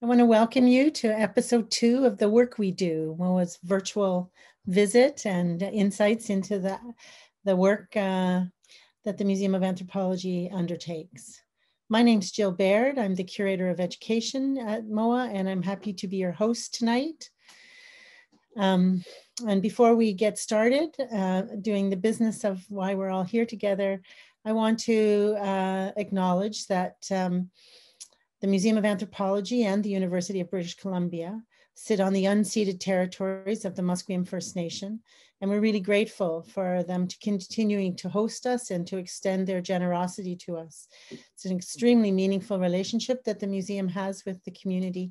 I want to welcome you to episode 2 of The Work We Do, MOA's virtual visit and insights into the work that the Museum of Anthropology undertakes. My name's Jill Baird. I'm the Curator of Education at MOA, and I'm happy to be your host tonight. And before we get started doing the business of why we're all here together, I want to acknowledge that the Museum of Anthropology and the University of British Columbia sit on the unceded territories of the Musqueam First Nation, and we're really grateful for them to continuing to host us and to extend their generosity to us. It's an extremely meaningful relationship that the museum has with the community,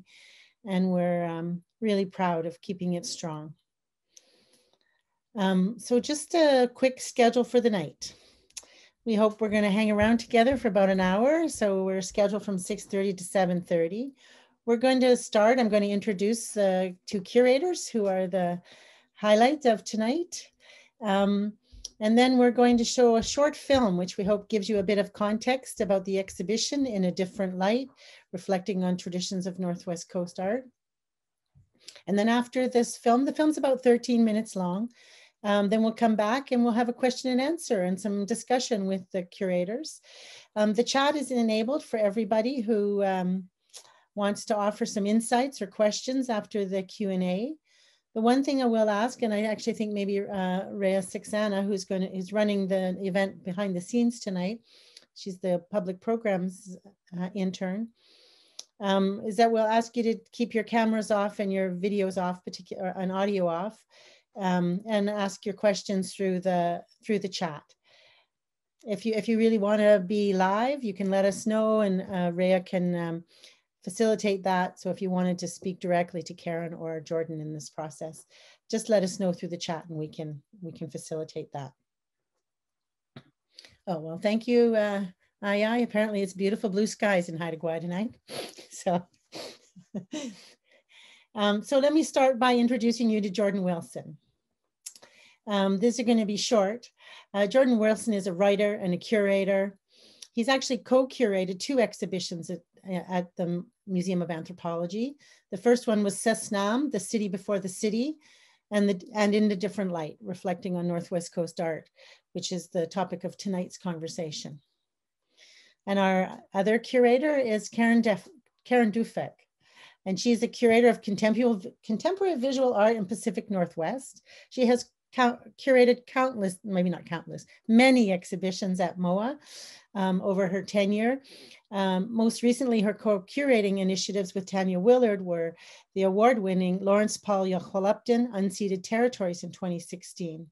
and we're really proud of keeping it strong. So just a quick schedule for the night. We hope we're going to hang around together for about an hour. So we're scheduled from 6:30 to 7:30. We're going to start. I'm going to introduce the two curators who are the highlights of tonight. And then we're going to show a short film, which we hope gives you a bit of context about the exhibition in a different light, reflecting on traditions of Northwest Coast art. And then after this film, the film's about 13 minutes long. Then we'll come back and we'll have a question and answer and some discussion with the curators. The chat is enabled for everybody who wants to offer some insights or questions after the Q&A. The one thing I will ask, and I actually think maybe Rhea Sixana, who's running the event behind the scenes tonight, she's the public programs intern, is that we'll ask you to keep your cameras off and your videos off, and audio off. And ask your questions through the chat. If you really want to be live, you can let us know, and Rhea can facilitate that. So if you wanted to speak directly to Karen or Jordan in this process, just let us know through the chat, and we can facilitate that. Oh well, thank you. Aye. Apparently, it's beautiful blue skies in Haida Gwaii tonight. So. So let me start by introducing you to Jordan Wilson. These are going to be short. Jordan Wilson is a writer and a curator. He's actually co-curated 2 exhibitions at the Museum of Anthropology. The first one was Sesnam, The City Before the City, and In a Different Light, reflecting on Northwest Coast art, which is the topic of tonight's conversation. And our other curator is Karen Duffek. And she's a curator of contemporary visual art in Pacific Northwest. She has curated many exhibitions at MOA over her tenure. Most recently, her co-curating initiatives with Tanya Willard were the award-winning Lawrence Paul Yocholupton Unceded Territories in 2016.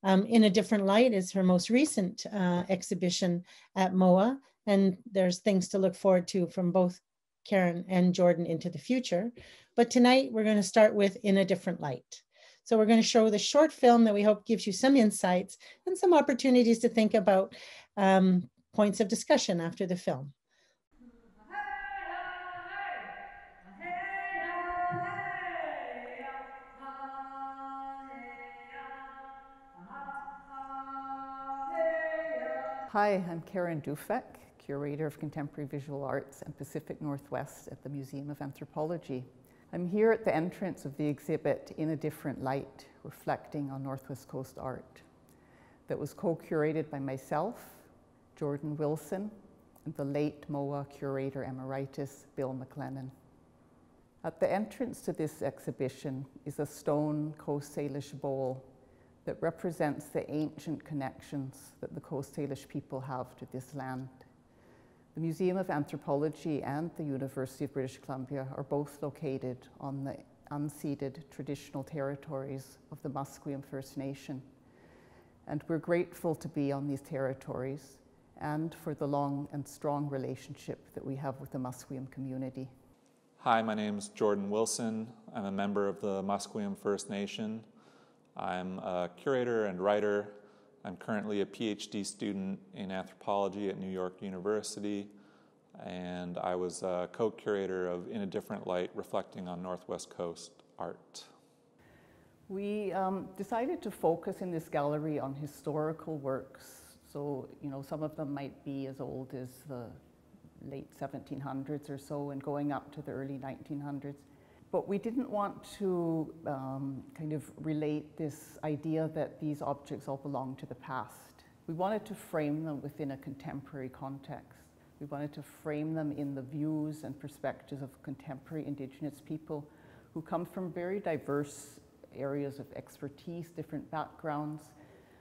In a Different Light is her most recent exhibition at MOA, and there's things to look forward to from both Karen and Jordan into the future. But tonight we're going to start with In a Different Light. So we're going to show the short film that we hope gives you some insights and some opportunities to think about points of discussion after the film. Hi, I'm Karen Duffek, Curator of Contemporary Visual Arts and Pacific Northwest at the Museum of Anthropology. I'm here at the entrance of the exhibit In a Different Light, reflecting on Northwest Coast art, that was co-curated by myself, Jordan Wilson, and the late MOA Curator Emeritus, Bill McLennan. At the entrance to this exhibition is a stone Coast Salish bowl that represents the ancient connections that the Coast Salish people have to this land. The Museum of Anthropology and the University of British Columbia are both located on the unceded traditional territories of the Musqueam First Nation. And we're grateful to be on these territories and for the long and strong relationship that we have with the Musqueam community. Hi, my name is Jordan Wilson. I'm a member of the Musqueam First Nation. I'm a curator and writer. I'm currently a PhD student in anthropology at New York University, and I was a co-curator of In a Different Light, reflecting on Northwest Coast art. We decided to focus in this gallery on historical works. So, some of them might be as old as the late 1700s or so and going up to the early 1900s. But we didn't want to kind of relate this idea that these objects all belong to the past. We wanted to frame them within a contemporary context. We wanted to frame them in the views and perspectives of contemporary Indigenous people who come from very diverse areas of expertise, different backgrounds,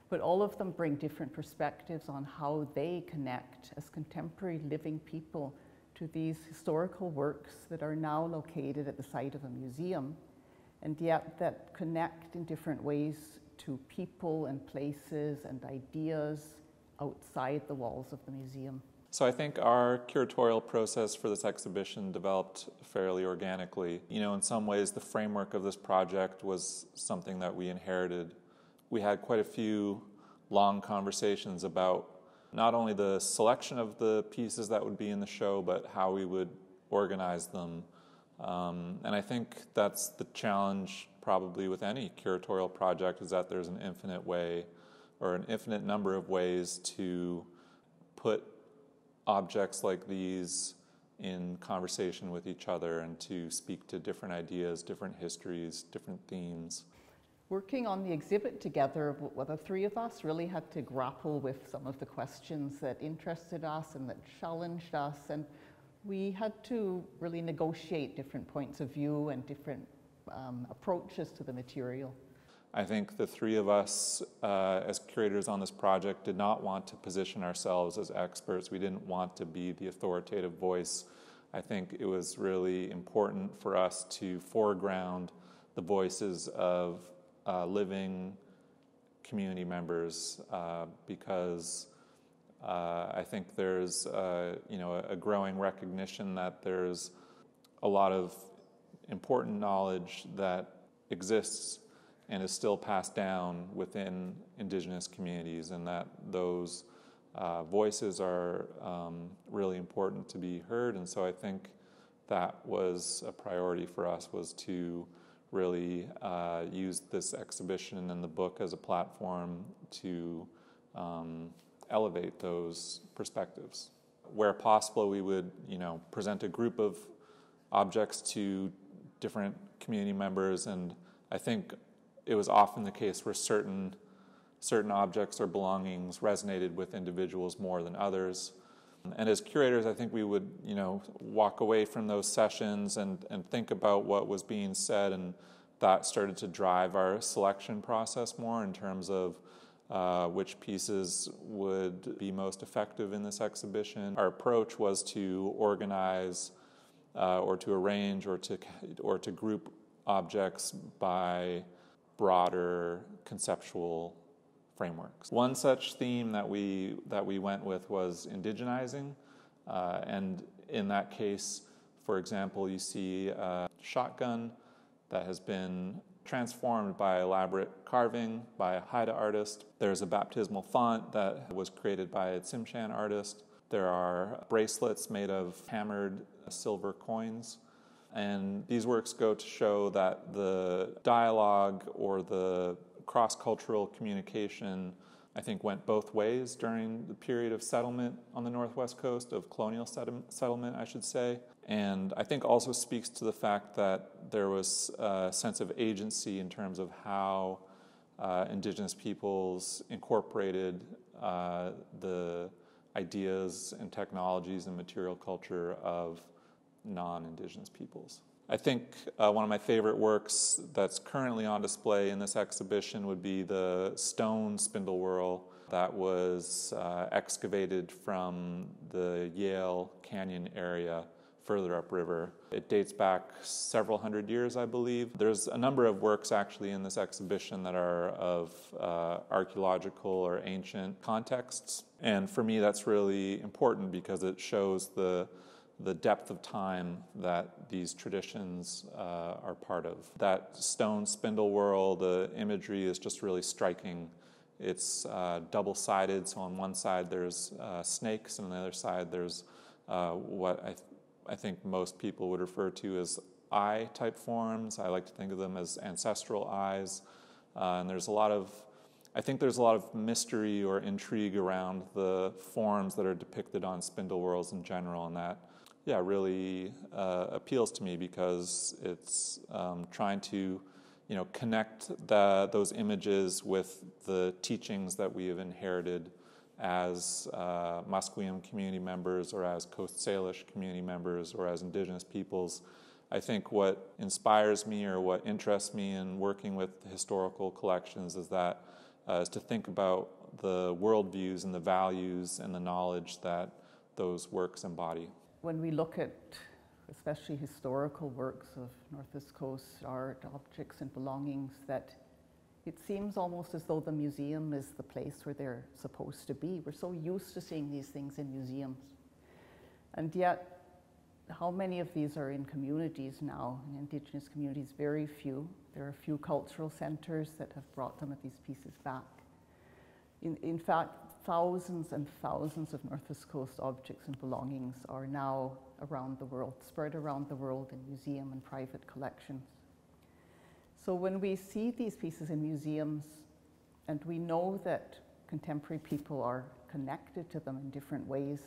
but all of them bring different perspectives on how they connect as contemporary living people to these historical works that are now located at the site of a museum, and yet that connect in different ways to people and places and ideas outside the walls of the museum. So I think our curatorial process for this exhibition developed fairly organically. You know, in some ways, the framework of this project was something that we inherited. We had quite a few long conversations about not only the selection of the pieces that would be in the show, but how we would organize them. And I think that's the challenge probably with any curatorial project, is that there's an infinite way or an infinite number of ways to put objects like these in conversation with each other and to speak to different ideas, different histories, different themes. Working on the exhibit together, the three of us really had to grapple with some of the questions that interested us and that challenged us, and we had to really negotiate different points of view and different approaches to the material. I think the three of us as curators on this project did not want to position ourselves as experts. We didn't want to be the authoritative voice. I think it was really important for us to foreground the voices of living community members because I think there's a growing recognition that there's a lot of important knowledge that exists and is still passed down within Indigenous communities, and that those voices are really important to be heard. And so I think that was a priority for us, was to really use this exhibition and the book as a platform to elevate those perspectives. Where possible, we would, present a group of objects to different community members, and I think it was often the case where certain objects or belongings resonated with individuals more than others. And as curators, I think we would, walk away from those sessions and think about what was being said, and that started to drive our selection process more in terms of which pieces would be most effective in this exhibition. Our approach was to organize or to arrange or to group objects by broader conceptual frameworks. One such theme that we went with was indigenizing, and in that case, for example, you see a shotgun that has been transformed by elaborate carving by a Haida artist. There's a baptismal font that was created by a Tsimshian artist. There are bracelets made of hammered silver coins. And these works go to show that the dialogue or the cross-cultural communication, I think, went both ways during the period of settlement on the Northwest Coast, of colonial settlement, I should say. And I think also speaks to the fact that there was a sense of agency in terms of how Indigenous peoples incorporated the ideas and technologies and material culture of non-Indigenous peoples. I think one of my favorite works that's currently on display in this exhibition would be the stone spindle whorl that was excavated from the Yale Canyon area further upriver. It dates back several hundred years, I believe. There's a number of works actually in this exhibition that are of archaeological or ancient contexts. And for me, that's really important because it shows the depth of time that these traditions are part of. That stone spindle whorl, the imagery is just really striking. It's double-sided, so on one side there's snakes, and on the other side there's what I think most people would refer to as eye-type forms. I like to think of them as ancestral eyes. And there's a lot of I think there's a lot of mystery or intrigue around the forms that are depicted on spindle whorls in general, and that, yeah, really appeals to me because it's trying to, connect those images with the teachings that we have inherited as Musqueam community members, or as Coast Salish community members, or as Indigenous peoples. I think what inspires me, or what interests me in working with historical collections, is to think about the worldviews and the values and the knowledge that those works embody. When we look at especially historical works of Northwest Coast art, objects and belongings, that it seems almost as though the museum is the place where they're supposed to be. We're so used to seeing these things in museums. And yet, how many of these are in communities now, in Indigenous communities? Very few. There are a few cultural centers that have brought some of these pieces back. In fact, thousands and thousands of Northwest Coast objects and belongings are now around the world, spread around the world in museum and private collections. So when we see these pieces in museums, and we know that contemporary people are connected to them in different ways,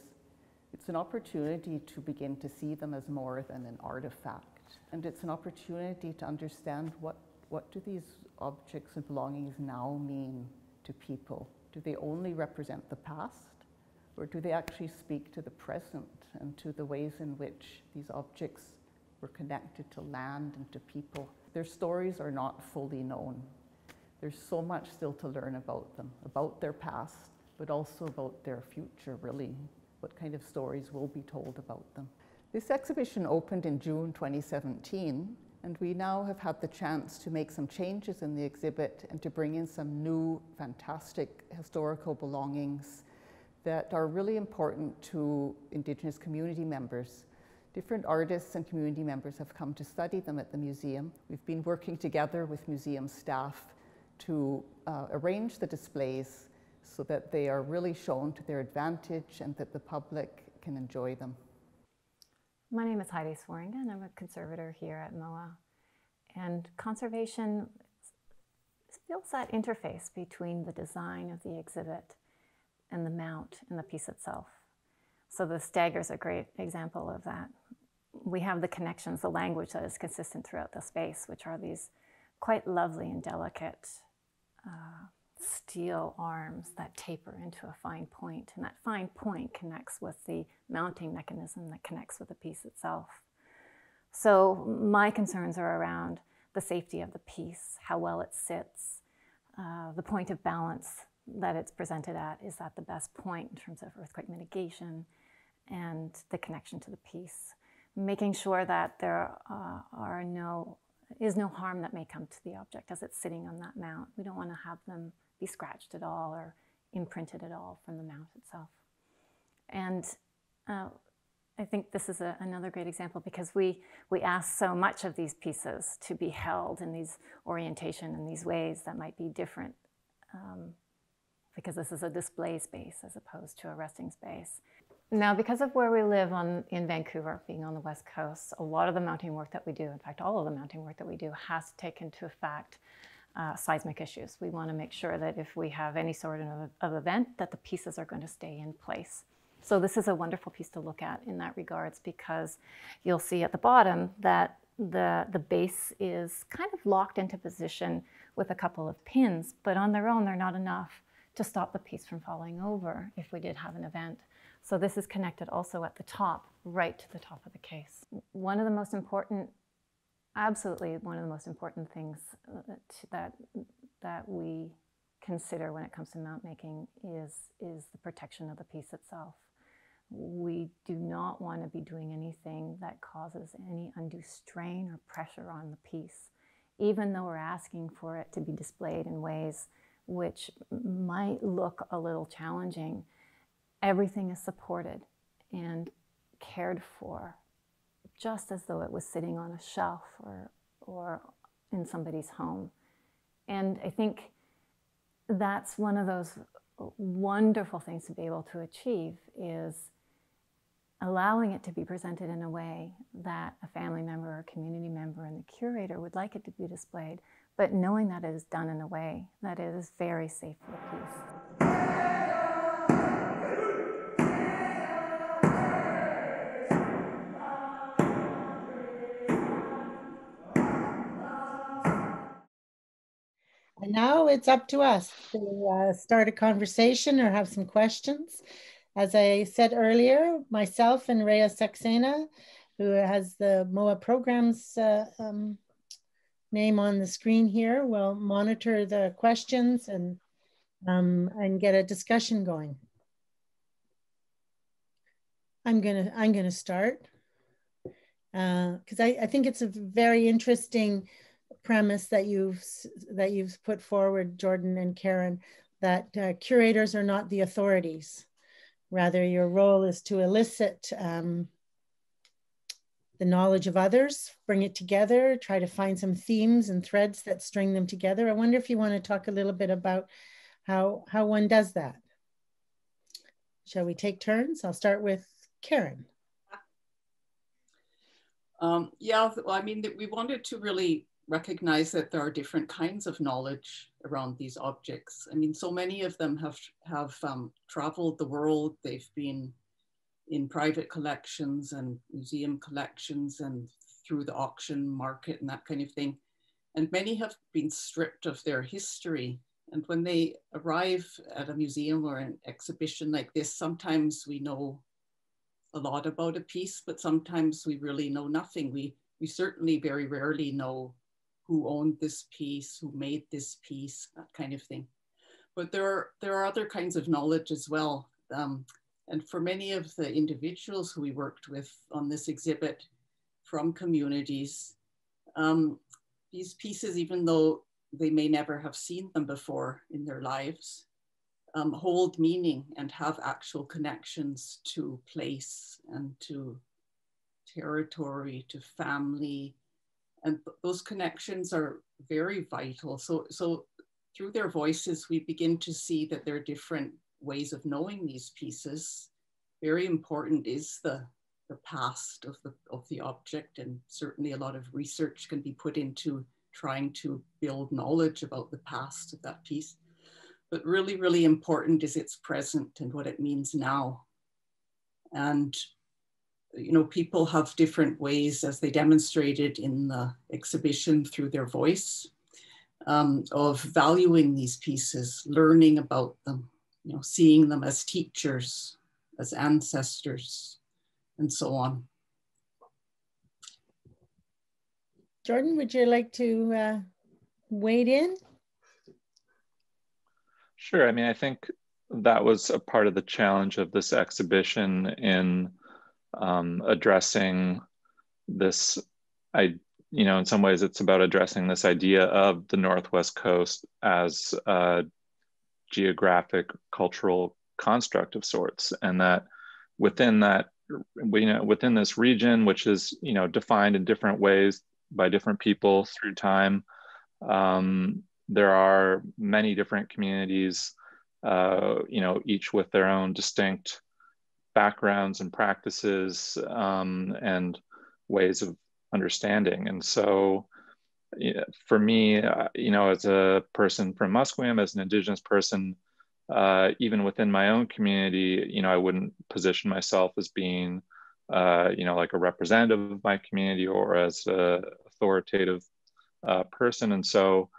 it's an opportunity to begin to see them as more than an artifact. And it's an opportunity to understand what do these objects and belongings now mean to people? Do they only represent the past? Or do they actually speak to the present and to the ways in which these objects were connected to land and to people? Their stories are not fully known. There's so much still to learn about them, about their past, but also about their future, really. What kind of stories will be told about them? This exhibition opened in June 2017, and we now have had the chance to make some changes in the exhibit and to bring in some new, fantastic historical belongings that are really important to Indigenous community members. Different artists and community members have come to study them at the museum. We've been working together with museum staff to arrange the displays so that they are really shown to their advantage and that the public can enjoy them. My name is Heidi Swaringa, and I'm a conservator here at MOA. And conservation feels that interface between the design of the exhibit and the mount and the piece itself. So the stagger is a great example of that. We have the connections, the language that is consistent throughout the space, which are these quite lovely and delicate steel arms that taper into a fine point. And that fine point connects with the mounting mechanism that connects with the piece itself. So my concerns are around the safety of the piece, how well it sits, the point of balance that it's presented at. Is that the best point in terms of earthquake mitigation and the connection to the piece? Making sure that there is no harm that may come to the object as it's sitting on that mount. We don't want to have them be scratched at all or imprinted at all from the mount itself. And I think this is another great example because we ask so much of these pieces to be held in these orientation in these ways that might be different because this is a display space as opposed to a resting space. Now, because of where we live in Vancouver, being on the West Coast, a lot of the mounting work that we do, in fact, all of the mounting work that we do has to take into effect seismic issues. We want to make sure that if we have any sort of event, that the pieces are going to stay in place. So this is a wonderful piece to look at in that regards because you'll see at the bottom that the base is kind of locked into position with a couple of pins, but on their own, they're not enough to stop the piece from falling over if we did have an event. So this is connected also at the top, right to the top of the case. One of the most important, absolutely one of the most important things that we consider when it comes to mount making is the protection of the piece itself. We do not want to be doing anything that causes any undue strain or pressure on the piece, even though we're asking for it to be displayed in ways which might look a little challenging. Everything is supported and cared for, just as though it was sitting on a shelf or in somebody's home. And I think that's one of those wonderful things to be able to achieve is allowing it to be presented in a way that a family member or a community member and the curator would like it to be displayed, but knowing that it is done in a way that is very safe for the piece. And now it's up to us to start a conversation or have some questions. As I said earlier, myself and Rhea Saxena, who has the MOA programs name on the screen here, will monitor the questions and get a discussion going. I'm gonna start because I think it's a very interesting premise that you've put forward, Jordan and Karen, that curators are not the authorities. Rather, your role is to elicit the knowledge of others, bring it together, try to find some themes and threads that string them together. I wonder if you want to talk a little bit about how one does that. Shall we take turns? I'll start with Karen. Yeah, well, I mean, we wanted to really recognize that there are different kinds of knowledge around these objects. I mean, so many of them have traveled the world. They've been in private collections and museum collections and through the auction market and that kind of thing. And many have been stripped of their history. And when they arrive at a museum or an exhibition like this, sometimes we know a lot about a piece, but sometimes we really know nothing. We certainly very rarely know who owned this piece, who made this piece, that kind of thing. But there are other kinds of knowledge as well. And for many of the individuals who we worked with on this exhibit from communities, these pieces, even though they may never have seen them before in their lives, hold meaning and have actual connections to place and to territory, to family. And those connections are very vital. So through their voices, we begin to see that there are different ways of knowing these pieces. Very important is the past of the object, and certainly a lot of research can be put into trying to build knowledge about the past of that piece. But really, really important is its present and what it means now. And you know, people have different ways, as they demonstrated in the exhibition through their voice, of valuing these pieces, learning about them, you know, seeing them as teachers, as ancestors, and so on. Jordan, would you like to wade in? Sure. I mean, I think that was a part of the challenge of this exhibition in addressing this, you know, in some ways it's about addressing this idea of the Northwest Coast as a geographic cultural construct of sorts, and that within that, you know, within this region, which is, you know, defined in different ways by different people through time, there are many different communities, you know, each with their own distinct backgrounds and practices and ways of understanding. And so for me, you know, as a person from Musqueam, as an Indigenous person, even within my own community, you know, I wouldn't position myself as being, you know, like a representative of my community or as a authoritative person. And so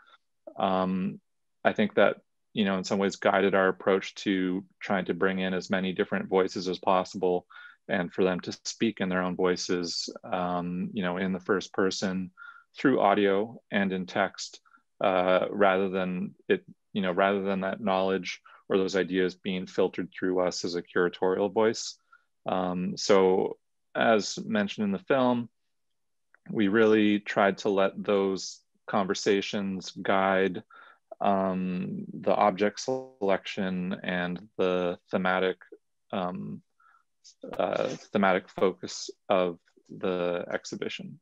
I think that, you know, in some ways guided our approach to trying to bring in as many different voices as possible and for them to speak in their own voices, you know, in the first person through audio and in text, rather than it, you know, rather than that knowledge or those ideas being filtered through us as a curatorial voice. So as mentioned in the film, we really tried to let those conversations guide the object selection and the thematic focus of the exhibition.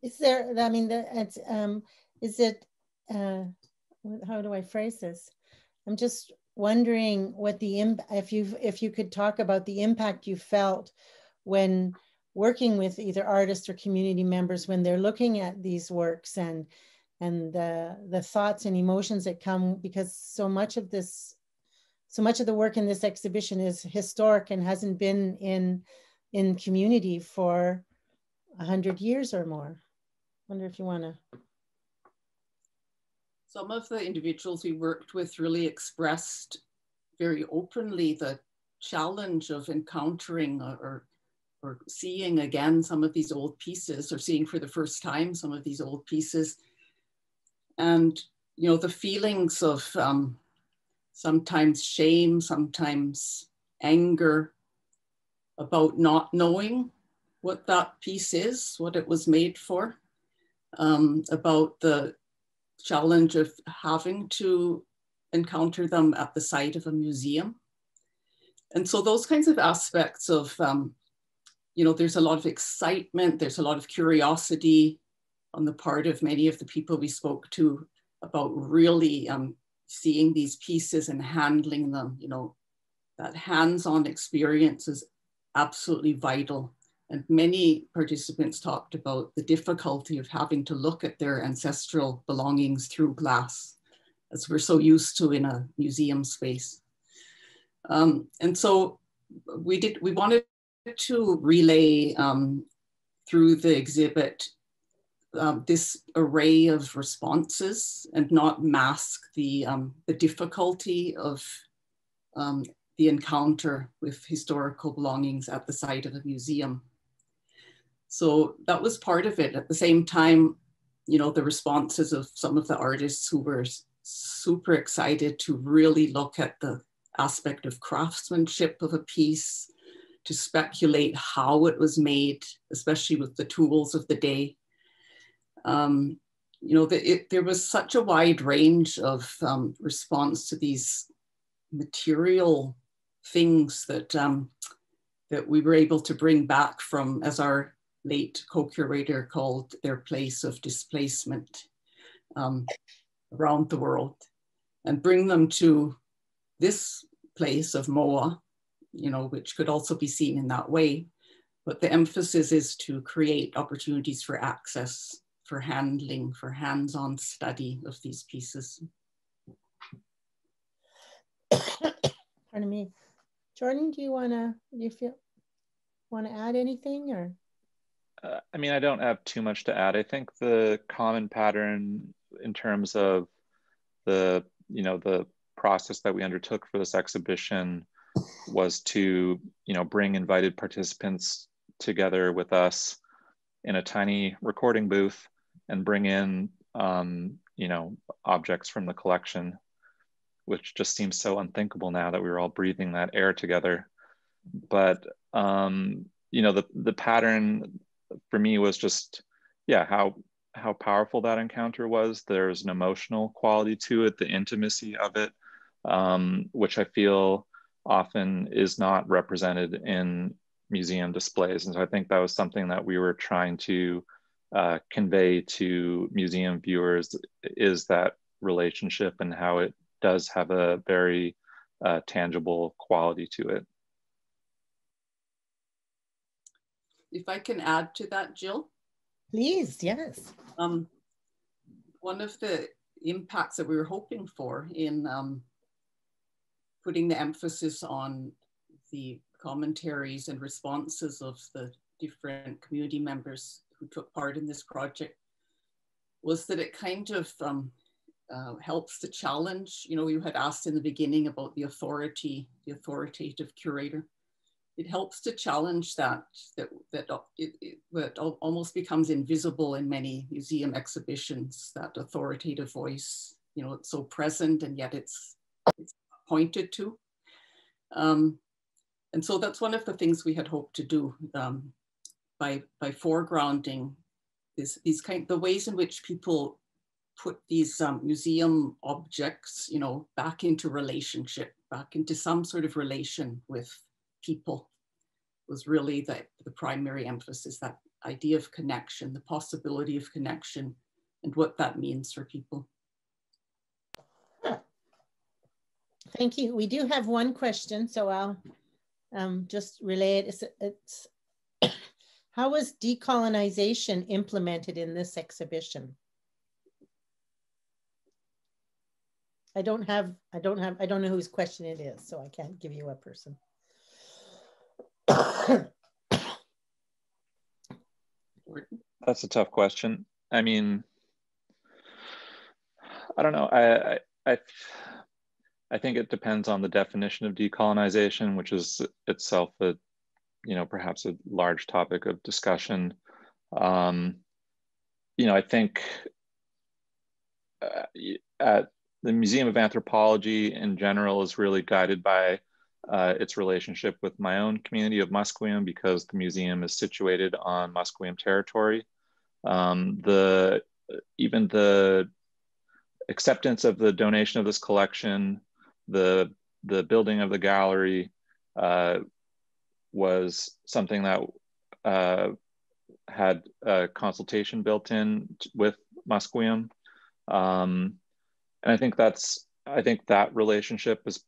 Is there, I mean, is it, how do I phrase this? I'm just wondering what the, if you could talk about the impact you felt when working with either artists or community members when they're looking at these works, and the thoughts and emotions that come, because so much of the work in this exhibition is historic and hasn't been in community for 100 years or more. I wonder if you want to. Some of the individuals we worked with really expressed very openly the challenge of encountering or seeing again some of these old pieces, or seeing for the first time some of these old pieces. And, you know, the feelings of sometimes shame, sometimes anger about not knowing what that piece is, what it was made for, about the challenge of having to encounter them at the site of a museum. And so those kinds of aspects of, you know, there's a lot of excitement, there's a lot of curiosity on the part of many of the people we spoke to about really seeing these pieces and handling them. You know, that hands-on experience is absolutely vital. And many participants talked about the difficulty of having to look at their ancestral belongings through glass, as we're so used to in a museum space. And so we wanted to relay through the exhibit this array of responses and not mask the difficulty of the encounter with historical belongings at the site of a museum. So that was part of it. At the same time, you know, the responses of some of the artists who were super excited to really look at the aspect of craftsmanship of a piece, to speculate how it was made, especially with the tools of the day. You know, there was such a wide range of response to these material things that, that we were able to bring back from, as our late co-curator called, their place of displacement around the world, and bring them to this place of Moa, you know, which could also be seen in that way. But the emphasis is to create opportunities for access, for handling, for hands-on study of these pieces. Pardon me. Jordan, do you want to add anything, or? I mean, I don't have too much to add. I think the common pattern in terms of the, you know, the process that we undertook for this exhibition was to, you know, bring invited participants together with us in a tiny recording booth and bring in, you know, objects from the collection, which just seems so unthinkable now that we were all breathing that air together. But, you know, the pattern for me was just, yeah, how powerful that encounter was. There's an emotional quality to it, the intimacy of it, which I feel often is not represented in museum displays. And so I think that was something that we were trying to convey to museum viewers, is that relationship and how it does have a very tangible quality to it. If I can add to that, Jill? Please, yes. One of the impacts that we were hoping for in putting the emphasis on the commentaries and responses of the different community members who took part in this project was that it kind of helps to challenge, you know, you had asked in the beginning about the authoritative curator. It helps to challenge that almost becomes invisible in many museum exhibitions, that authoritative voice. You know, it's so present and yet it's pointed to. And so that's one of the things we had hoped to do by foregrounding the ways in which people put these museum objects, you know, back into relationship, back into some sort of relation with people, was really the primary emphasis, that idea of connection, the possibility of connection, and what that means for people. Thank you. We do have one question, so I'll just relay it. It's How was decolonization implemented in this exhibition? I don't know whose question it is, so I can't give you a person. That's a tough question. I mean, I don't know. I think it depends on the definition of decolonization, which is itself a, perhaps a large topic of discussion. I think at the Museum of Anthropology in general is really guided by its relationship with my own community of Musqueam, because the museum is situated on Musqueam territory. Even the acceptance of the donation of this collection, the building of the gallery was something that had a consultation built in with Musqueam. And I think that relationship is,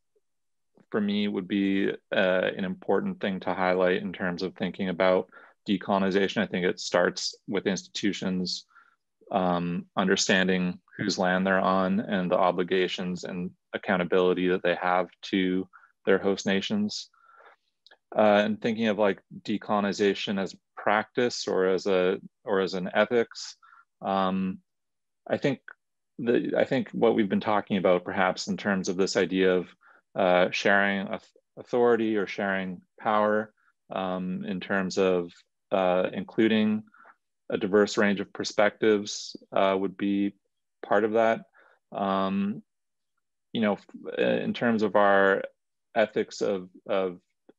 for me, would be an important thing to highlight in terms of thinking about decolonization. I think it starts with institutions understanding whose land they're on and the obligations and accountability that they have to their host nations. And thinking of like decolonization as practice or as an ethics, I think what we've been talking about, perhaps in terms of this idea of sharing authority or sharing power, in terms of including a diverse range of perspectives, would be part of that. In terms of our ethics of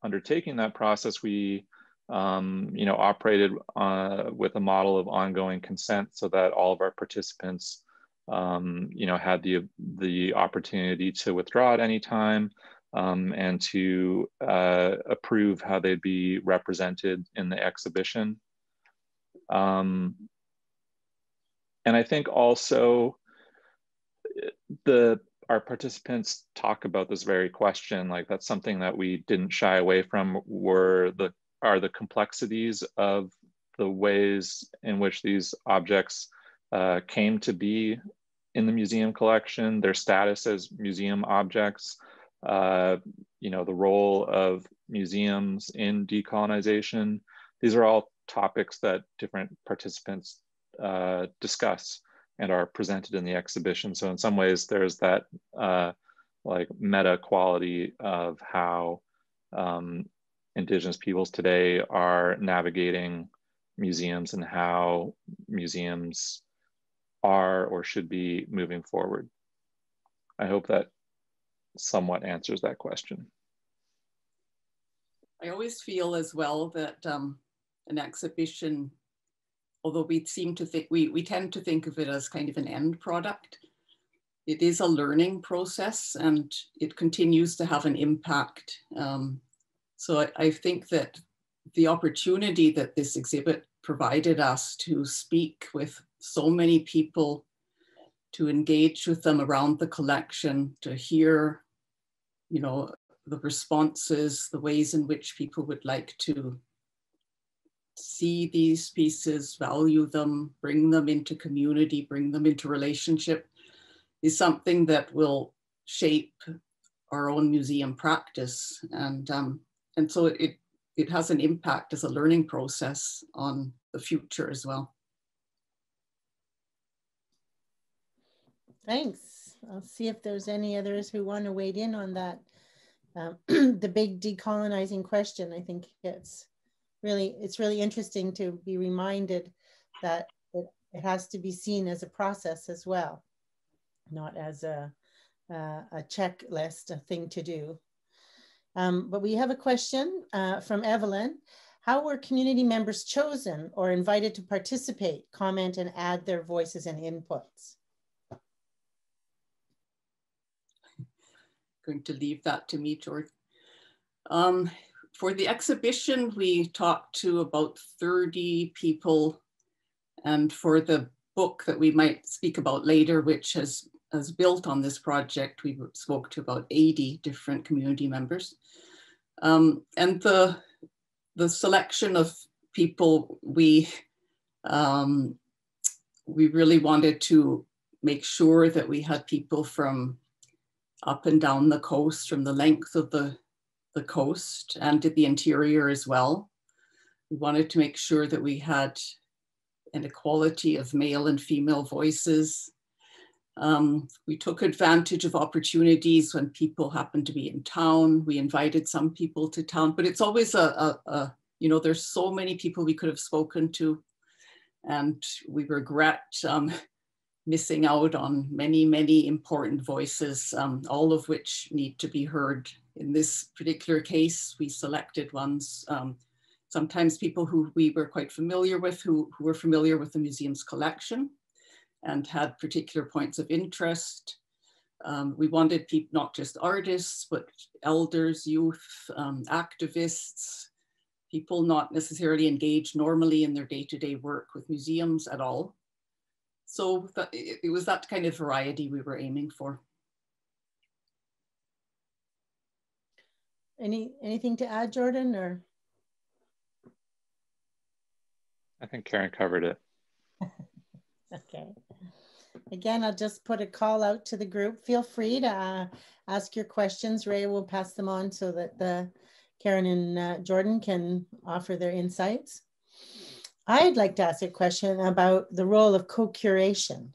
undertaking that process, we operated with a model of ongoing consent, so that all of our participants had the opportunity to withdraw at any time, and to approve how they'd be represented in the exhibition. And I think also our participants talk about this very question, like that's something that we didn't shy away from, are the complexities of the ways in which these objects came to be in the museum collection, their status as museum objects, the role of museums in decolonization. These are all topics that different participants discuss and are presented in the exhibition. So in some ways, there's that like meta quality of how Indigenous peoples today are navigating museums and how museums are or should be moving forward. I hope that somewhat answers that question. I always feel as well that an exhibition, although we seem to think, we tend to think of it as kind of an end product, it is a learning process and it continues to have an impact. So I think that the opportunity that this exhibit provided us to speak with so many people, to engage with them around the collection, to hear, the responses, the ways in which people would like to see these pieces, value them, bring them into community, bring them into relationship, is something that will shape our own museum practice. And so it has an impact as a learning process on the future as well. Thanks. I'll see if there's any others who want to weigh in on that. The big decolonizing question. I think it's really interesting to be reminded that it has to be seen as a process as well, not as a checklist, a thing to do. But we have a question from Evelyn. How were community members chosen or invited to participate, comment, and add their voices and inputs? Going to leave that to me, George. For the exhibition, we talked to about 30 people. And for the book that we might speak about later, which has built on this project, we spoke to about 80 different community members. And the selection of people, we really wanted to make sure that we had people from up and down the coast, from the length of the coast and the interior as well. We wanted to make sure that we had an equality of male and female voices. We took advantage of opportunities when people happened to be in town. We invited some people to town, but it's always you know, there's so many people we could have spoken to, and we regret missing out on many, many important voices, all of which need to be heard. In this particular case, we selected ones, sometimes people who we were quite familiar with, who were familiar with the museum's collection and had particular points of interest. We wanted people, not just artists, but elders, youth, activists, people not necessarily engaged normally in their day-to-day work with museums at all. So it was that kind of variety we were aiming for. Anything to add, Jordan, or? I think Karen covered it. Okay. Again, I'll just put a call out to the group. Feel free to ask your questions. Ray will pass them on so that Karen and Jordan can offer their insights. I'd like to ask a question about the role of co-curation.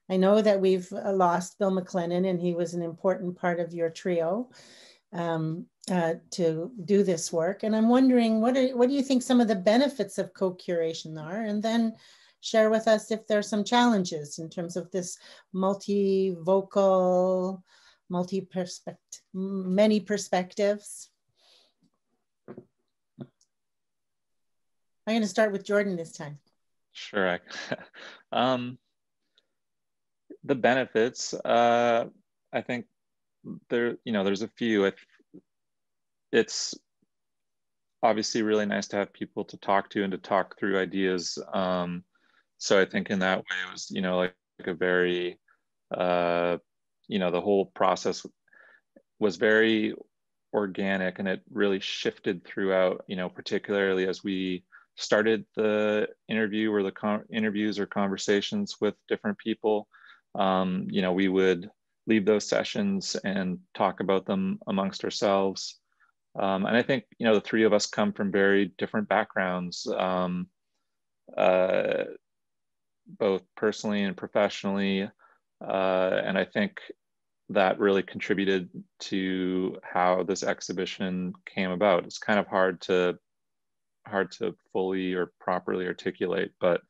I know that we've lost Bill McLennan, and he was an important part of your trio to do this work. And I'm wondering, what do you think some of the benefits of co-curation are? And then share with us if there's some challenges in terms of this multi-vocal, many perspectives. I'm going to start with Jordan this time. Sure. The benefits, I think there's a few. It's obviously really nice to have people to talk to and to talk through ideas. So I think in that way it was, like a very, the whole process was very organic, and it really shifted throughout, particularly as we started the interview or the interviews or conversations with different people. We would leave those sessions and talk about them amongst ourselves. And I think, the three of us come from very different backgrounds, both personally and professionally. And I think that really contributed to how this exhibition came about. It's kind of hard to fully or properly articulate, but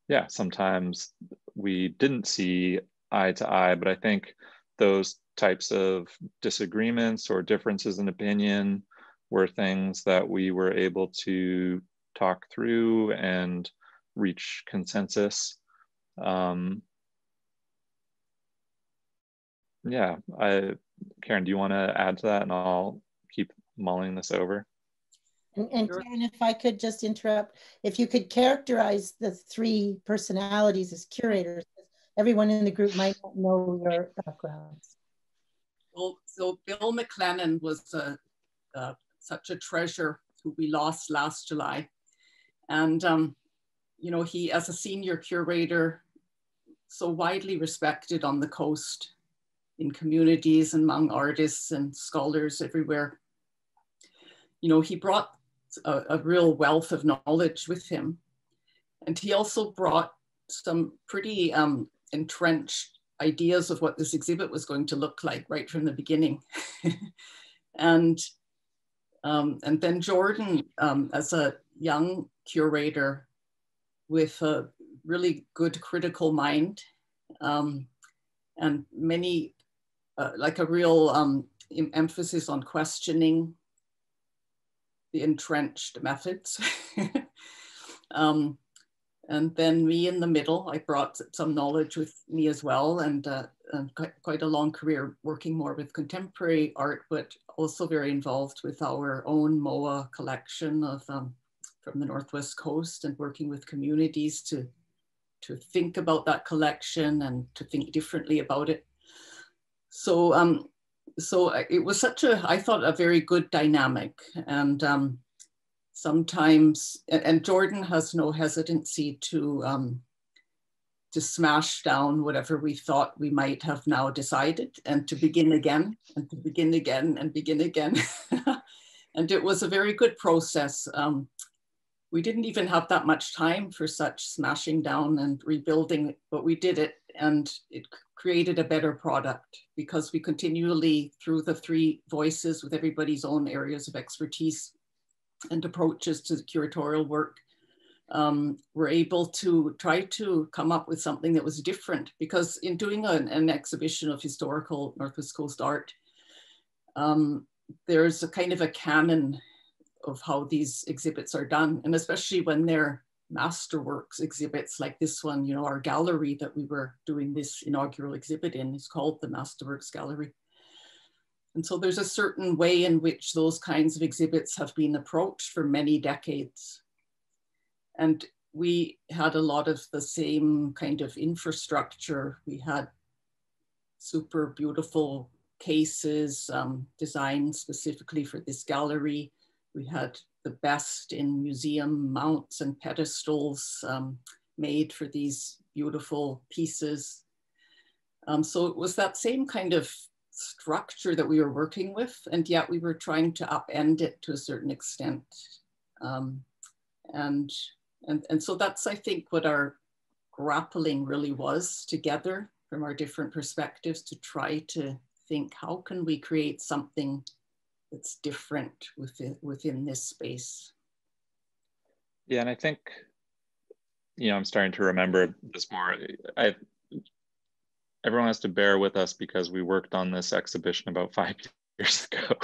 yeah, sometimes we didn't see eye to eye, but I think those types of disagreements or differences in opinion were things that we were able to talk through and reach consensus. Yeah, Karen, do you want to add to that, and I'll keep mulling this over? And Karen, if I could just interrupt, if you could characterize the three personalities as curators, everyone in the group might not know your backgrounds. Well, so Bill McLennan was such a treasure who we lost last July. And, he, as a senior curator, so widely respected on the coast, in communities, among artists and scholars everywhere. He brought a real wealth of knowledge with him. And he also brought some pretty entrenched ideas of what this exhibit was going to look like right from the beginning. And then Jordan, as a young curator with a really good critical mind, and many, like a real emphasis on questioning the entrenched methods. And then me in the middle, I brought some knowledge with me as well, and quite a long career working more with contemporary art, but also very involved with our own MOA collection of from the Northwest Coast, and working with communities to think about that collection and to think differently about it. So it was such I thought, a very good dynamic. And sometimes, and Jordan has no hesitancy to smash down whatever we thought we might have now decided, and to begin again, and to begin again, and begin again. And it was a very good process. We didn't even have that much time for such smashing down and rebuilding, but we did it, and it created a better product because we continually, through the three voices with everybody's own areas of expertise and approaches to the curatorial work, were able to try to come up with something that was different. Because in doing an exhibition of historical Northwest Coast art, there's a kind of a canon of how these exhibits are done. And especially when they're Masterworks exhibits like this one, you know, our gallery that we were doing this inaugural exhibit in is called the Masterworks Gallery. And so there's a certain way in which those kinds of exhibits have been approached for many decades. And we had a lot of the same kind of infrastructure. We had super beautiful cases designed specifically for this gallery. We had the best in museum mounts and pedestals made for these beautiful pieces. So it was that same kind of structure that we were working with, and yet we were trying to upend it to a certain extent. And so that's, I think, what our grappling really was together from our different perspectives, to try to think, how can we create something that's different within this space? Yeah, and I think, you know, I'm starting to remember this more. Everyone has to bear with us because we worked on this exhibition about 5 years ago.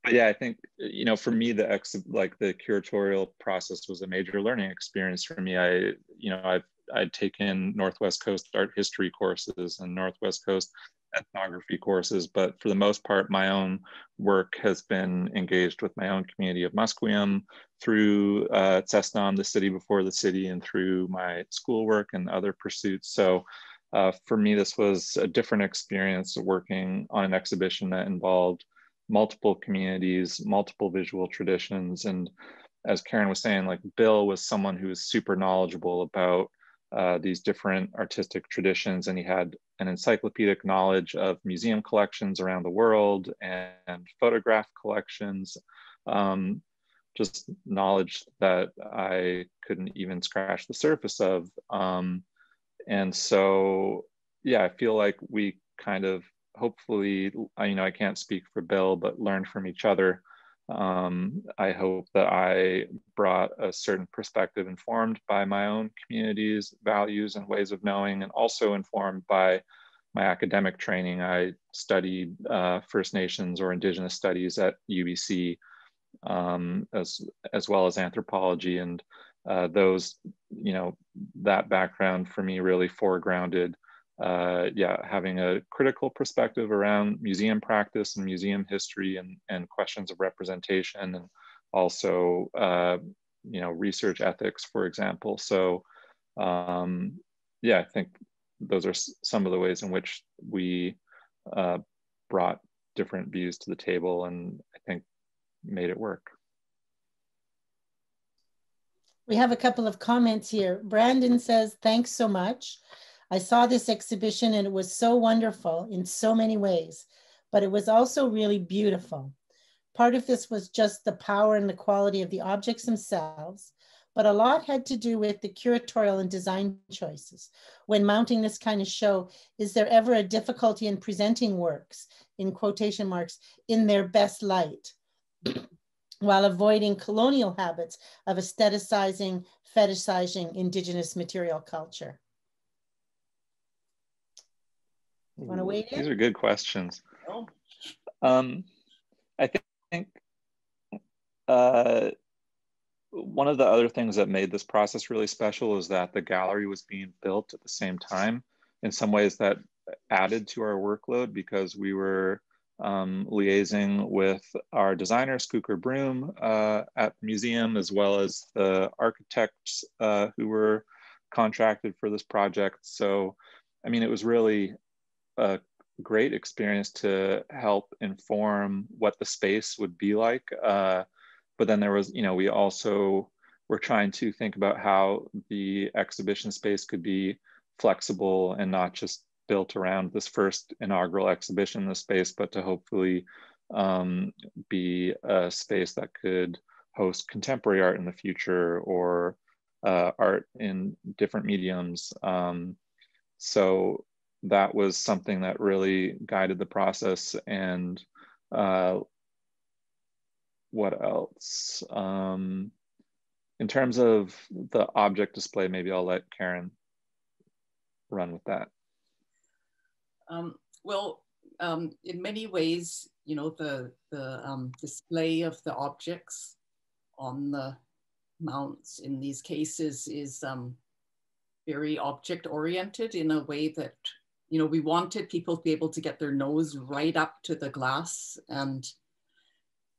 But yeah, I think, you know, for me, the curatorial process was a major learning experience for me. I'd taken Northwest Coast art history courses and Northwest Coast ethnography courses, but for the most part, my own work has been engaged with my own community of Musqueam through Tsesnam, the city before the city, and through my schoolwork and other pursuits. So for me, this was a different experience working on an exhibition that involved multiple communities, multiple visual traditions. And as Karen was saying, like, Bill was someone who was super knowledgeable about these different artistic traditions, and he had an encyclopedic knowledge of museum collections around the world and photograph collections, just knowledge that I couldn't even scratch the surface of. And so, yeah, I feel like we kind of, hopefully, you know, I can't speak for Bill, but learned from each other. I hope that I brought a certain perspective informed by my own community's values and ways of knowing, and also informed by my academic training. I studied First Nations or Indigenous studies at UBC, as well as anthropology, and those, you know, that background for me really foregrounded having a critical perspective around museum practice and museum history and questions of representation, and also, you know, research ethics, for example. So, yeah, I think those are some of the ways in which we brought different views to the table, and I think made it work. We have a couple of comments here. Brandon says, thanks so much. I saw this exhibition and it was so wonderful in so many ways, but it was also really beautiful. Part of this was just the power and the quality of the objects themselves, but a lot had to do with the curatorial and design choices. When mounting this kind of show, is there ever a difficulty in presenting works, in quotation marks, in their best light, while avoiding colonial habits of aestheticizing, fetishizing Indigenous material culture? You want to weigh in? These are good questions. Oh. I think one of the other things that made this process really special is that the gallery was being built at the same time. In some ways that added to our workload, because we were liaising with our designer, Skooker Broom, at the museum, as well as the architects who were contracted for this project. So, I mean, it was really a great experience to help inform what the space would be like but then there was, we also were trying to think about how the exhibition space could be flexible and not just built around this first inaugural exhibition in the space, but to hopefully be a space that could host contemporary art in the future, or art in different mediums. So that was something that really guided the process. And what else? In terms of the object display, maybe I'll let Karen run with that. In many ways, the display of the objects on the mounts in these cases is very object oriented, in a way that, we wanted people to be able to get their nose right up to the glass and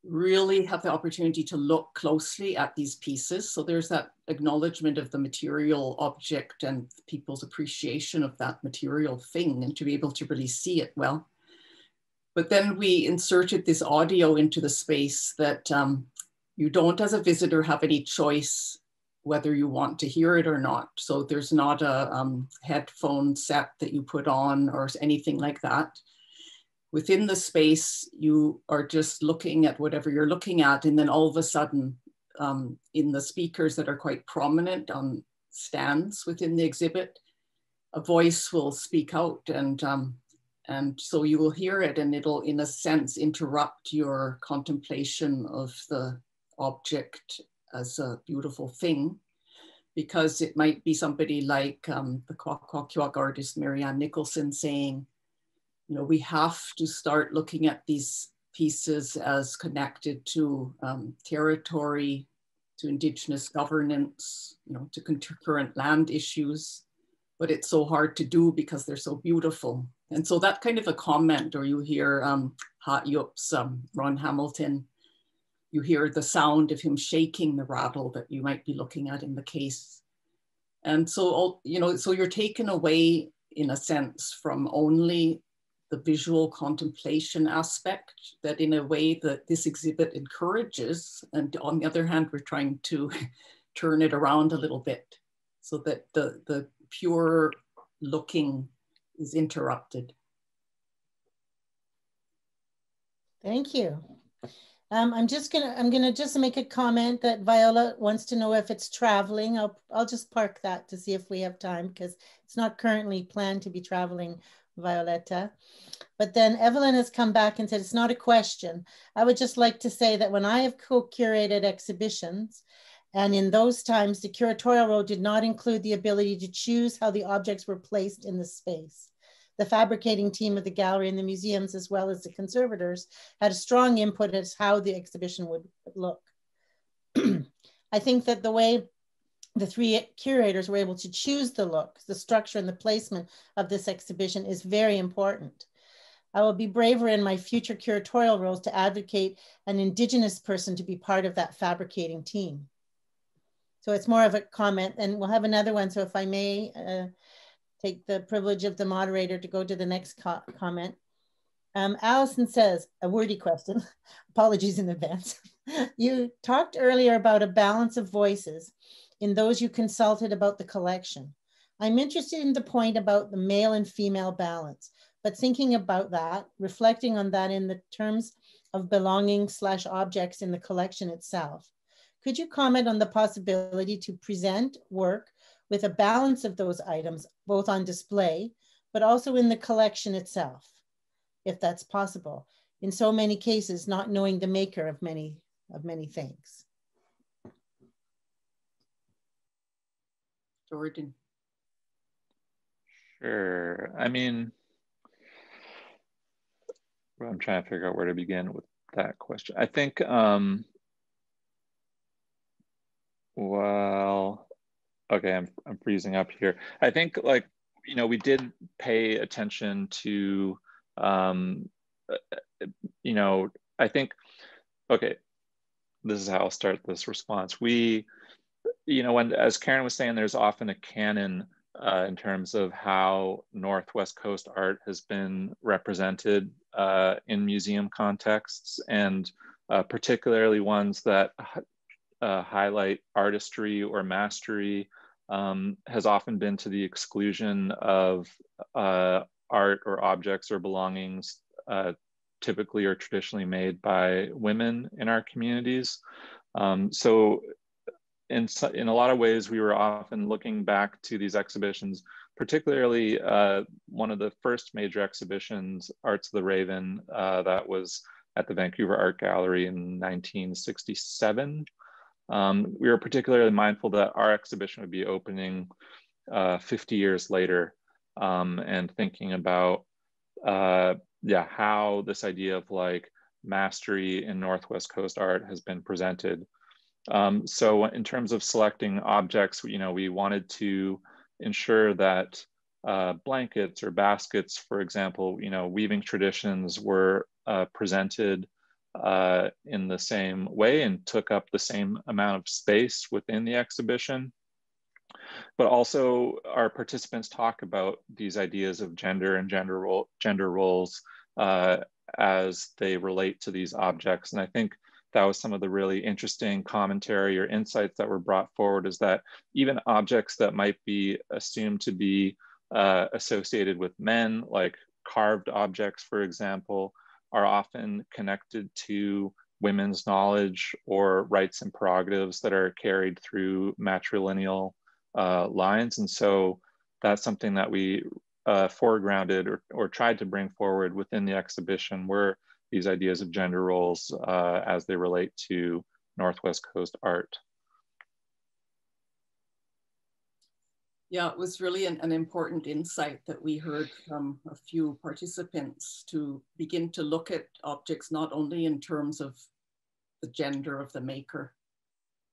really have the opportunity to look closely at these pieces. So there's that acknowledgement of the material object and people's appreciation of that material thing, and to be able to really see it well. But then we inserted this audio into the space that you don't, as a visitor, have any choice whether you want to hear it or not. So there's not a headphone set that you put on or anything like that. Within the space, you are just looking at whatever you're looking at, and then all of a sudden, in the speakers that are quite prominent on stands within the exhibit, a voice will speak out, and so you will hear it, and it'll, in a sense, interrupt your contemplation of the object as a beautiful thing, because it might be somebody like the Kwakwaka'wakw artist Marianne Nicholson saying, we have to start looking at these pieces as connected to territory, to Indigenous governance, to current land issues, but it's so hard to do because they're so beautiful. And so that kind of a comment, or you hear Hat Yup's Ron Hamilton, you hear the sound of him shaking the rattle that you might be looking at in the case. And so, so you're taken away, in a sense, from only the visual contemplation aspect that, in a way, that this exhibit encourages. And on the other hand, we're trying to turn it around a little bit so that the pure looking is interrupted. Thank you. I'm gonna just make a comment that Viola wants to know if it's traveling. I'll just park that to see if we have time, because it's not currently planned to be traveling, Violetta. But then Evelyn has come back and said, it's not a question. I would just like to say that when I have co-curated exhibitions, and in those times, the curatorial role did not include the ability to choose how the objects were placed in the space. The fabricating team of the gallery and the museums, as well as the conservators, had a strong input as how the exhibition would look. I think that the way the three curators were able to choose the look, the structure, and the placement of this exhibition is very important. I will be braver in my future curatorial roles to advocate an Indigenous person to be part of that fabricating team. So it's more of a comment, and we'll have another one. So if I may take the privilege of the moderator to go to the next comment. Allison says, a wordy question, apologies in advance. You talked earlier about a balance of voices in those you consulted about the collection. I'm interested in the point about the male and female balance, but thinking about that, reflecting on that in the terms of belonging / objects in the collection itself. Could you comment on the possibility to present work with a balance of those items, both on display, but also in the collection itself, if that's possible? In so many cases, not knowing the maker of many things. Jordan. Sure. I mean, I'm trying to figure out where to begin with that question. I think, well, okay, I'm freezing up here. I think, like, we did pay attention to, I think, okay, this is how I'll start this response. We, when, as Karen was saying, there's often a canon in terms of how Northwest Coast art has been represented in museum contexts. And particularly ones that highlight artistry or mastery, has often been to the exclusion of art or objects or belongings typically or traditionally made by women in our communities. So in a lot of ways, we were often looking back to these exhibitions, particularly one of the first major exhibitions, Arts of the Raven, that was at the Vancouver Art Gallery in 1967. We were particularly mindful that our exhibition would be opening 50 years later, and thinking about how this idea of like mastery in Northwest Coast art has been presented. So in terms of selecting objects, we wanted to ensure that blankets or baskets, for example, weaving traditions were presented in the same way and took up the same amount of space within the exhibition. But also our participants talk about these ideas of gender and gender roles as they relate to these objects. And I think that was some of the really interesting commentary or insights that were brought forward, is that even objects that might be assumed to be associated with men, like carved objects, for example, are often connected to women's knowledge or rights and prerogatives that are carried through matrilineal lines. And so that's something that we foregrounded or tried to bring forward within the exhibition, were these ideas of gender roles as they relate to Northwest Coast art. Yeah, it was really an important insight that we heard from a few participants, to begin to look at objects not only in terms of the gender of the maker,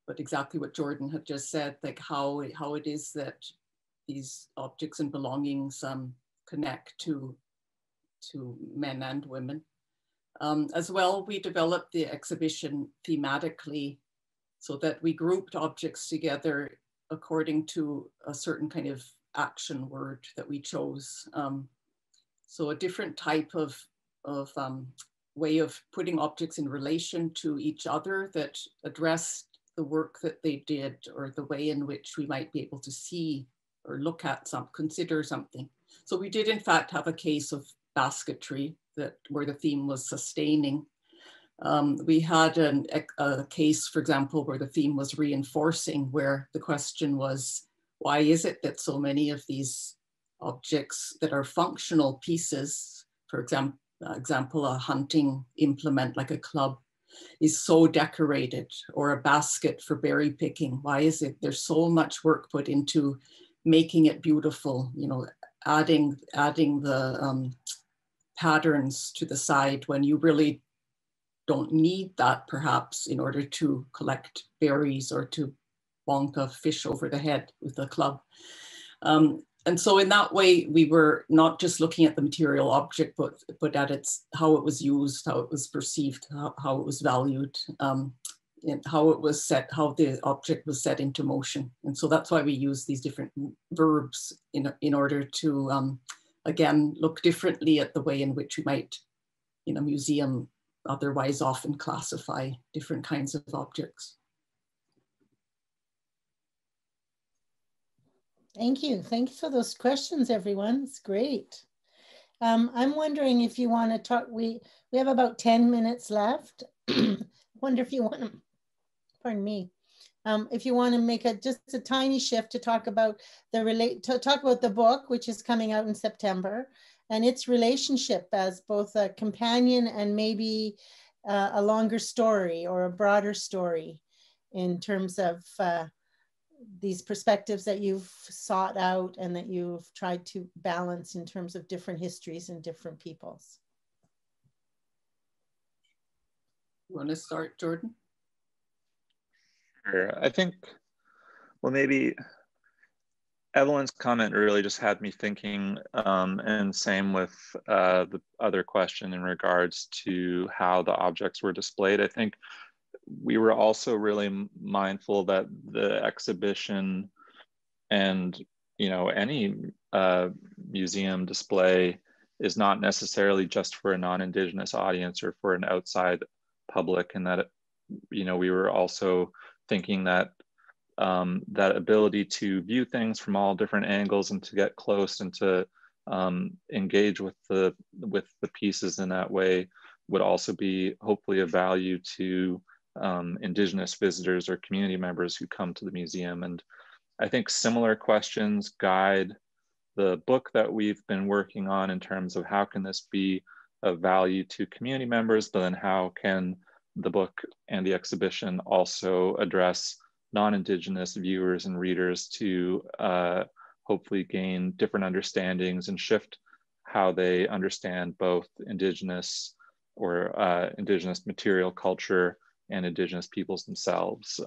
but exactly what Jordan had just said, like how it is that these objects and belongings connect to men and women. As well, we developed the exhibition thematically so that we grouped objects together according to a certain kind of action word that we chose. So a different type of way of putting objects in relation to each other that addressed the work that they did, or the way in which we might be able to see or look at consider something. So we did in fact have a case of basketry where the theme was sustaining. We had a case, for example, where the theme was reinforcing, where the question was, why is it that so many of these objects that are functional pieces, for example, a hunting implement like a club, is so decorated, or a basket for berry picking? Why is it there's so much work put into making it beautiful, adding the patterns to the side, when you really don't need that perhaps in order to collect berries or to bonk a fish over the head with a club. And so in that way, we were not just looking at the material object, but at how it was used, how it was perceived, how it was valued, and how it was set, how the object was set into motion. And so that's why we use these different verbs in order to, again, look differently at the way in which we might, in a museum, otherwise often classify different kinds of objects. Thank you. Thanks for those questions, everyone. It's great. I'm wondering if you want to talk, we have about 10 minutes left. Wonder if you want to, pardon me, if you want to make just a tiny shift to talk about the book, which is coming out in September, and its relationship as both a companion and maybe a longer story or a broader story in terms of these perspectives that you've sought out and that you've tried to balance in terms of different histories and different peoples. You want to start, Jordan? Sure. I think, well, maybe Evelyn's comment really just had me thinking, and same with the other question in regards to how the objects were displayed. I think we were also really mindful that the exhibition and any museum display is not necessarily just for a non-Indigenous audience or for an outside public, and that, we were also thinking that that ability to view things from all different angles and to get close and to engage with the pieces in that way would also be hopefully of value to Indigenous visitors or community members who come to the museum. And I think similar questions guide the book that we've been working on in terms of how can this be of value to community members, but then how can the book and the exhibition also address non-Indigenous viewers and readers to hopefully gain different understandings and shift how they understand both Indigenous or Indigenous material culture and Indigenous peoples themselves.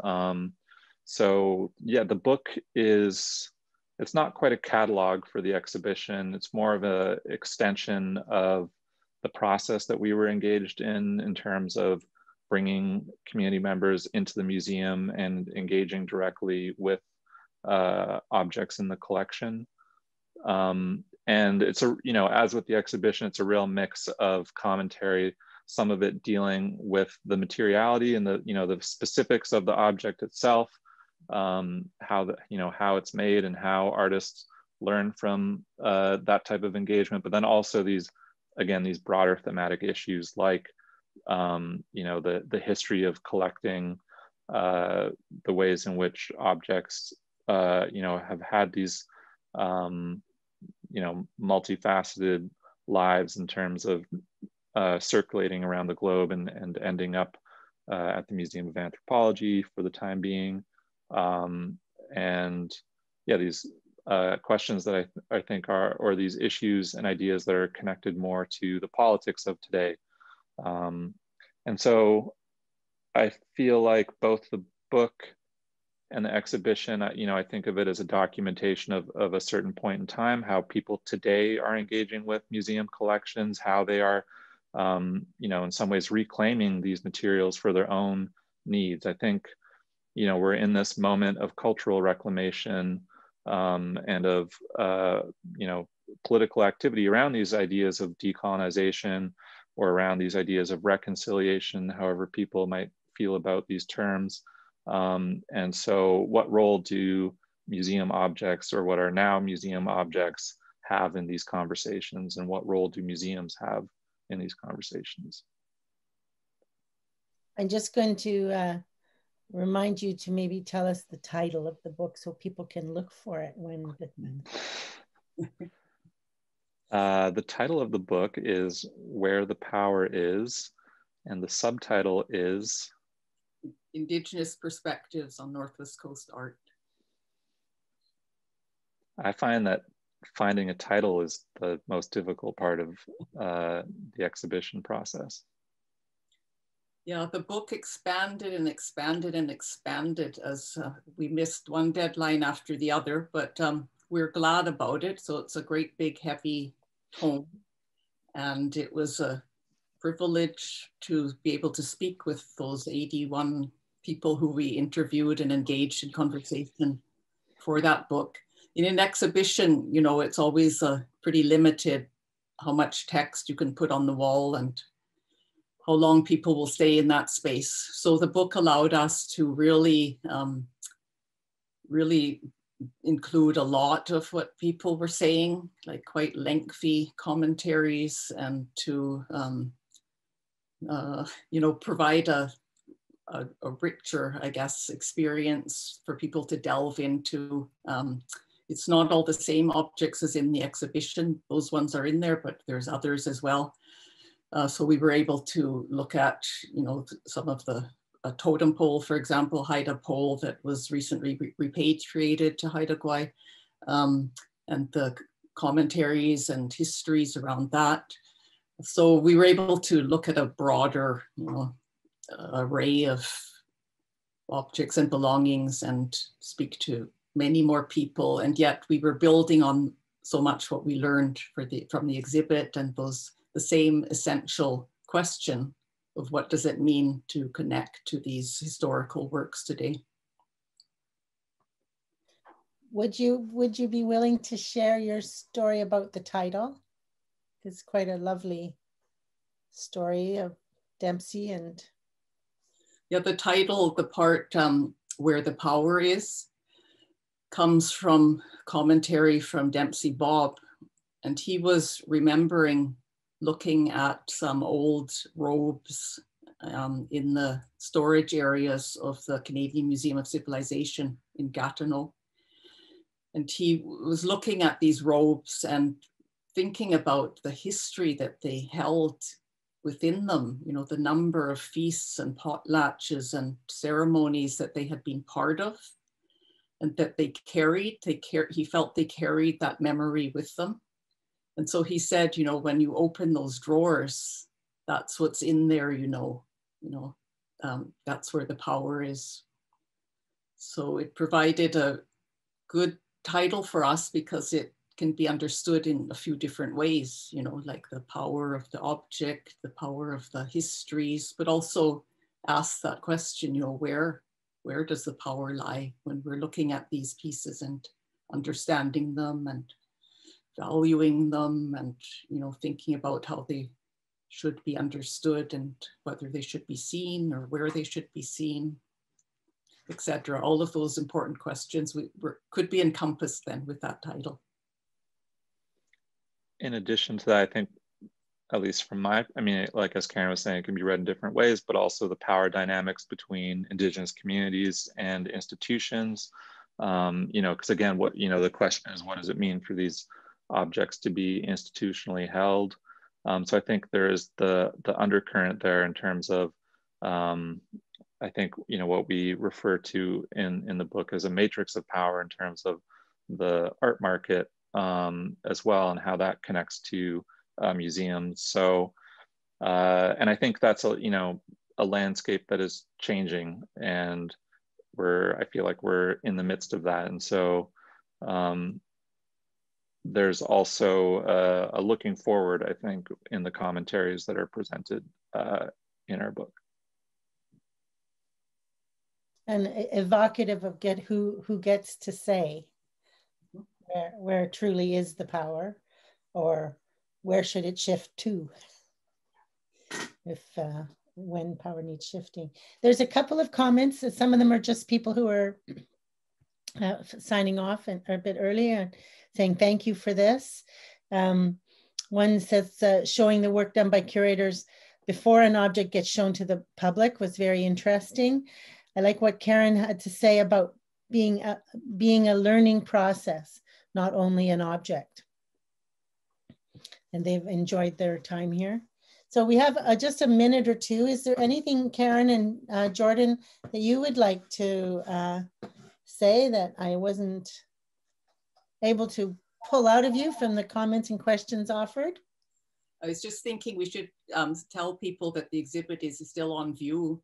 So yeah, the book it's not quite a catalog for the exhibition. It's more of an extension of the process that we were engaged in terms of bringing community members into the museum and engaging directly with objects in the collection. And it's as with the exhibition, it's a real mix of commentary, some of it dealing with the materiality and the specifics of the object itself, how it's made and how artists learn from that type of engagement, but then also these broader thematic issues like the history of collecting, the ways in which objects have had these multifaceted lives in terms of circulating around the globe and ending up at the Museum of Anthropology for the time being. And yeah, these questions that I think or these issues and ideas that are connected more to the politics of today. And so I feel like both the book and the exhibition, I think of it as a documentation of a certain point in time, how people today are engaging with museum collections, how they are, in some ways reclaiming these materials for their own needs. I think, we're in this moment of cultural reclamation and of, political activity around these ideas of decolonization or around these ideas of reconciliation, however people might feel about these terms. And so what role do museum objects, or what are now museum objects, have in these conversations, and what role do museums have in these conversations? I'm just going to remind you to maybe tell us the title of the book so people can look for it when the title of the book is Where the Power Is, and the subtitle is Indigenous Perspectives on Northwest Coast Art. I find that finding a title is the most difficult part of the exhibition process. Yeah, the book expanded and expanded and expanded as we missed one deadline after the other, but we're glad about it. So it's a great big heavy tome, and it was a privilege to be able to speak with those 81 people who we interviewed and engaged in conversation for that book. In an exhibition, it's always pretty limited how much text you can put on the wall and how long people will stay in that space. So the book allowed us to really, really include a lot of what people were saying, like quite lengthy commentaries, and to provide a richer, I guess, experience for people to delve into. It's not all the same objects as in the exhibition. Those ones are in there, but there's others as well. So we were able to look at, some of a totem pole, for example, Haida pole that was recently repatriated to Haida Gwaii, and the commentaries and histories around that. So we were able to look at a broader, array of objects and belongings and speak to many more people. And yet we were building on so much what we learned from the exhibit, and the same essential question of what does it mean to connect to these historical works today. Would you be willing to share your story about the title? It's quite a lovely story of Dempsey and Yeah, the title, the part where the power is, comes from commentary from Dempsey Bob. And he was remembering looking at some old robes in the storage areas of the Canadian Museum of Civilization in Gatineau. And he was looking at these robes and thinking about the history that they held within them, you know, the number of feasts and potlatches and ceremonies that they had been part of and that they carried. He felt they carried that memory with them. And so he said, you know, when you open those drawers, that's what's in there, that's where the power is. So it provided a good title for us because it can be understood in a few different ways, you know, like the power of the object, the power of the histories, but also ask that question, you know, where does the power lie when we're looking at these pieces and understanding them and valuing them and, you know, thinking about how they should be understood and whether they should be seen or where they should be seen, etc. All of those important questions could be encompassed then with that title. In addition to that, I think, at least from like as Karen was saying, it can be read in different ways, but also the power dynamics between Indigenous communities and institutions. Because again, the question is, what does it mean for these objects to be institutionally held? So I think there is the undercurrent there in terms of, I think, what we refer to in the book as a matrix of power in terms of the art market as well, and how that connects to museums. So, and I think that's a landscape that is changing, and I feel like we're in the midst of that. And so there's also a looking forward, I think, in the commentaries that are presented in our book. And evocative of who gets to say where truly is the power, or where should it shift to, if when power needs shifting. There's a couple of comments. Some of them are just people who are signing off and a bit earlier and saying thank you for this. One says showing the work done by curators before an object gets shown to the public was very interesting. I like what Karen had to say about being a learning process, not only an object. And they've enjoyed their time here. So we have just a minute or two. Is there anything, Karen and Jordan, that you would like to say that I wasn't able to pull out of you from the comments and questions offered? I was just thinking we should tell people that the exhibit is still on view,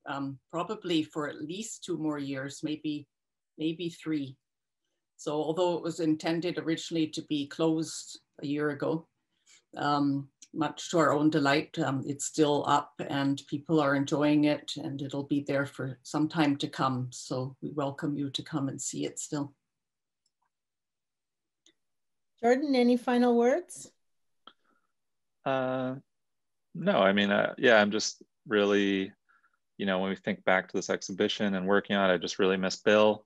probably for at least 2 more years, maybe 3. So although it was intended originally to be closed a year ago, much to our own delight, it's still up and people are enjoying it, and it'll be there for some time to come. So we welcome you to come and see it still. Jordan, any final words? No, I mean, yeah, I'm just really, when we think back to this exhibition and working on it, I just really miss Bill,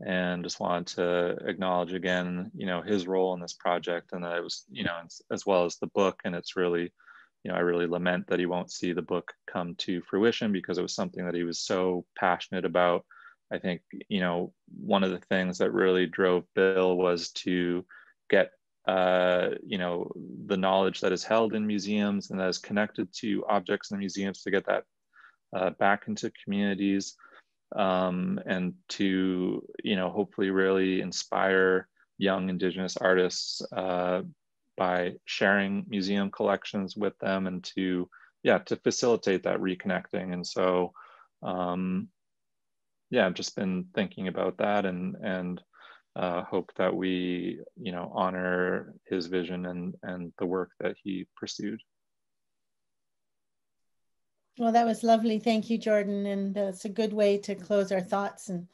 and just wanted to acknowledge again, his role in this project, and that it was, as well as the book. And it's really, I really lament that he won't see the book come to fruition, because it was something that he was so passionate about. I think, one of the things that really drove Bill was to get the knowledge that is held in museums and that is connected to objects in the museums, to get that back into communities, and to hopefully really inspire young Indigenous artists by sharing museum collections with them, and to facilitate that reconnecting. And so I've just been thinking about that, and hope that we, honor his vision and the work that he pursued. Well, that was lovely. Thank you, Jordan. And it's a good way to close our thoughts and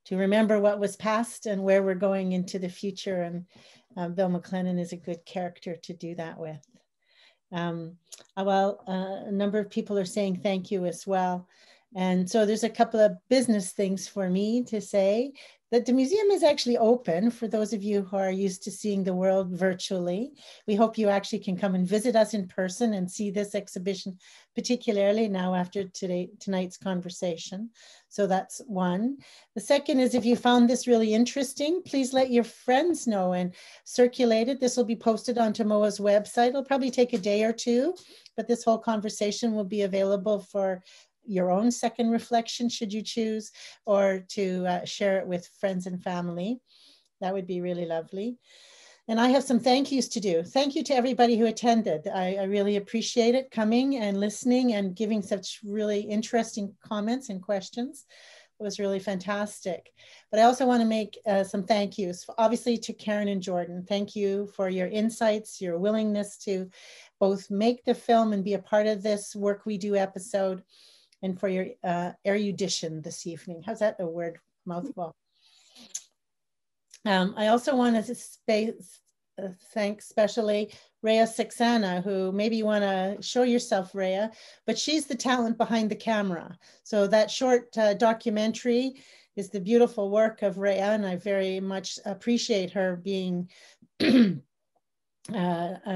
to remember what was past and where we're going into the future. And Bill McLennan is a good character to do that with. A number of people are saying thank you as well. And so there's a couple of business things for me to say. That the museum is actually open for those of you who are used to seeing the world virtually. We hope you actually can come and visit us in person and see this exhibition, particularly now after tonight's conversation. So that's one. The second is, if you found this really interesting, please let your friends know and circulate it. This will be posted onto MOA's website. It'll probably take a day or two, but this whole conversation will be available for your own second reflection, should you choose, or to share it with friends and family. That would be really lovely. And I have some thank yous to do. Thank you to everybody who attended. I really appreciate it, coming and listening and giving such really interesting comments and questions. It was really fantastic. But I also want to make some thank yous, obviously, to Karen and Jordan. Thank you for your insights, your willingness to both make the film and be a part of this Work We Do episode, and for your erudition this evening. How's that a word? Mouthful. I also want to thank especially Rhea Saxana, who maybe you want to show yourself, Rhea, but she's the talent behind the camera. So that short documentary is the beautiful work of Rhea, and I very much appreciate her being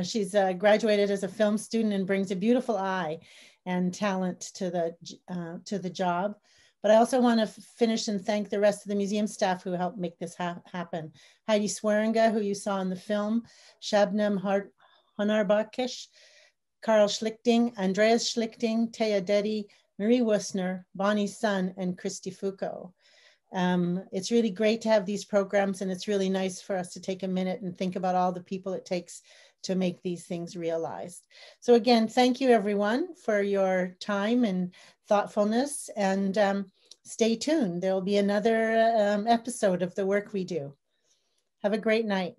she's graduated as a film student and brings a beautiful eye and talent to the job. But I also want to finish and thank the rest of the museum staff who helped make this happen. Heidi Swearinga, who you saw in the film, Shabnam Honarbakish, Carl Schlichting, Andreas Schlichting, Taya Deddy, Marie Wussner, Bonnie Sun, and Christy Foucault. It's really great to have these programs, and it's really nice for us to take a minute and think about all the people it takes to make these things realized. So again, thank you everyone for your time and thoughtfulness, and stay tuned. There will be another episode of The Work We Do. Have a great night.